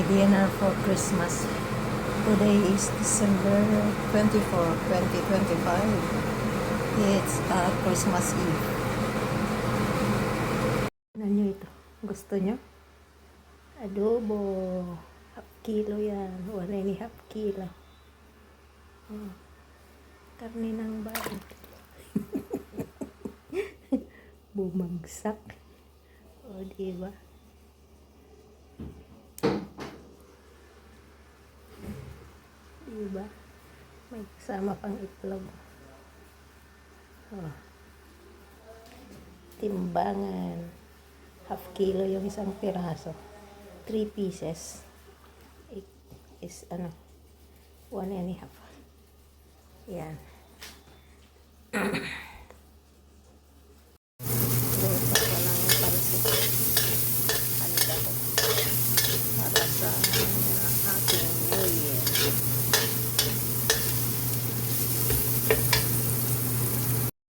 dinner for Christmas. Today is December 24, 2025. It's Christmas Eve. Ano nyo ito? Gusto nyo? Adobo. Half kilo yan. 1.5 kilo. Oh. Karne ng bayan. Bumagsak. O, diba? Diba? May kasama pang itlog. Oh. Timbangan. Half kilo yung isang piraso. 3 pieces. It is 1.5. Yan. Luto ko ng pansit. Handa ko. Para sa ating New Year.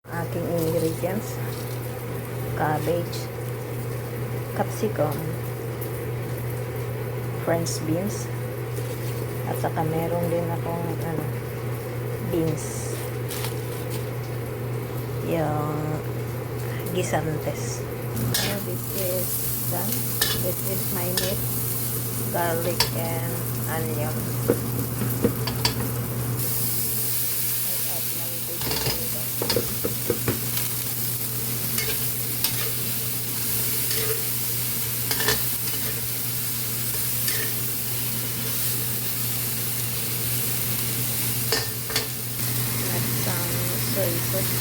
Aking ingredients: cabbage, capsicum, French beans, at saka meron din akong beans, yung gisantes. So this is done. This is my meat, garlic and onion. I add my vegetable. Soy sauce.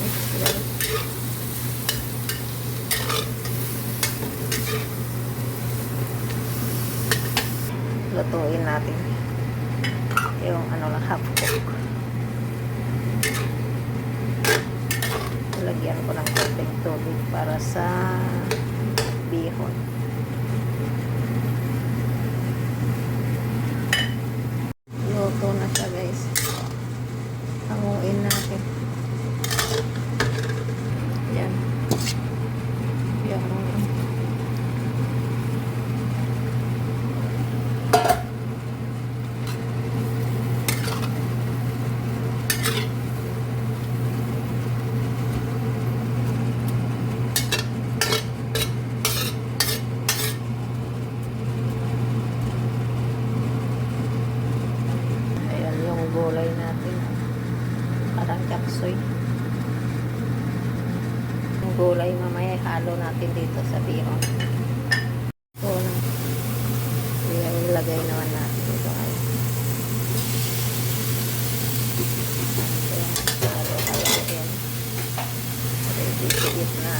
Mix well. Lutuin natin yung half cook. Lagyan ko ng konting tubig para sa bihon. Luto na siya, guys. Hanguin natin. Yan. Yan. Gulay natin, parang chapsoy. Yung gulay mamaya halo natin dito sa bihon. So, ilagay naman natin dito. Halo yan. Ready to eat na.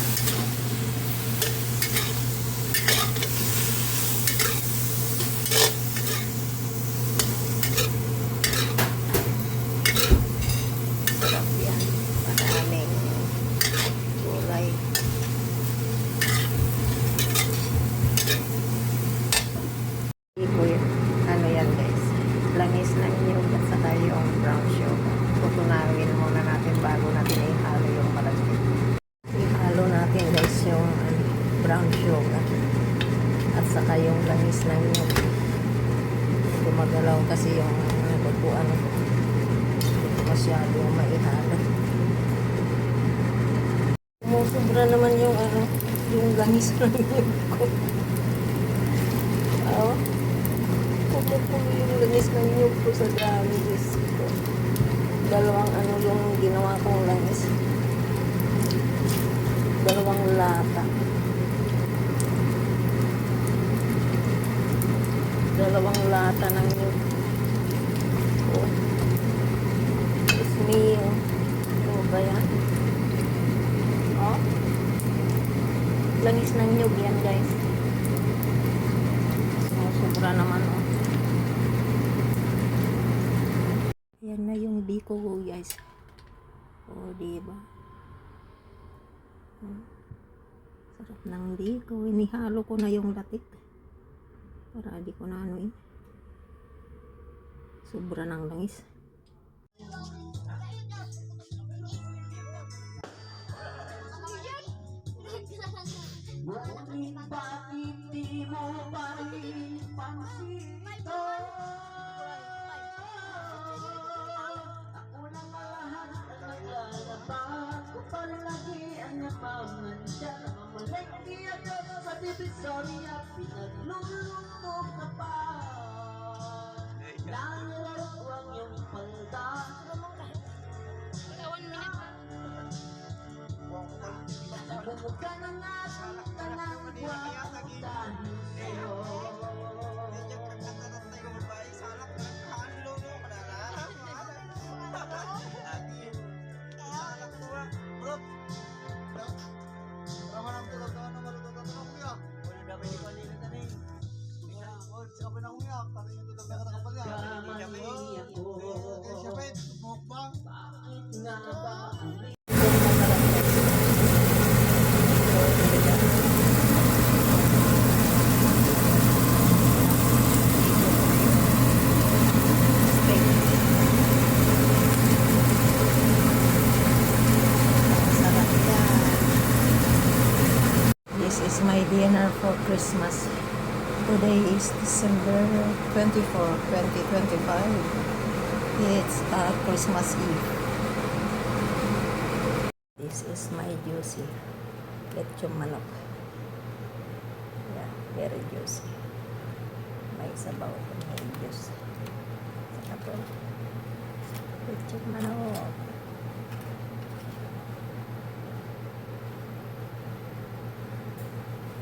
Langis ng niyog at saka yung brown sugar. Tutunawin muna natin bago natin ihalo yung malagkit. Ihalo natin, guys, yung brown sugar at saka yung langis ng niyog. Gumagalaw kasi yung baguan ko. Hindi masyado maihalo. Sobra naman yung yung langis ng niyog ko. Oh. Pumupulo yung langis ng niyog ko sa dami, guys ko. Dalawang yung ginawa kong langis. Dalawang lata. Dalawang lata ng niyog. Oh. It's me. Ano ba yan? Oh. Langis ng niyog yan, guys. Sobra naman, oh. Yan na yung biko ko, guys. O, diba? Sarap ng biko. Inihalo ko na yung latik. Para di ko na sobra ng langis. Ngunit bakit di mo pa rin pansin ito? Ako na lahat ang naglalabas ko palagi ang namangan dyan. Mamalay di agad sa divisoria, pinagluluto ka pa. Nangalaw ang iyong palda. Bumog ka na nga punta ng guwapo dahil sa'yo. Kamali ako. Bakit nga ba ang Sarap yan. This is my dinner for Christmas. Today is December 24, 2025. It's Christmas Eve. This is my juicy lechon manok. Yeah, very juicy. May sabaw at may juice. Saka po, lechon manok.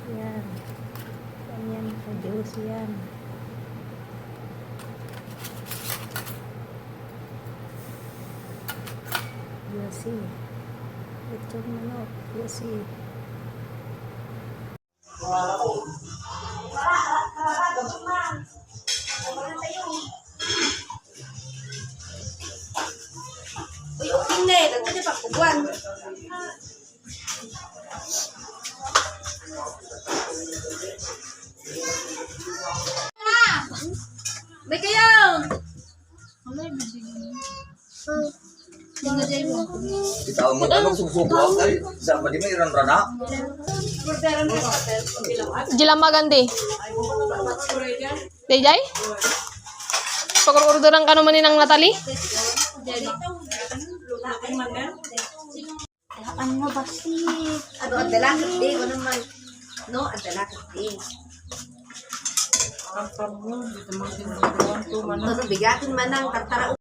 Yan. Yan, ka-juicy yan. Juicy. Lechon manok. Juicy. Uy, okay na eh. Nagpwede pa kubuan. May kayo! Itaw mo tanong susubuan kay sa di may ran rana. Jilang magandi. Dayjay? Pag-orderan ka naman ni ng Natalie? Ano ba si? Ano, ang dalakot din. Ano naman? No, ang dalakot din. Ano, bigatin man ang tartara.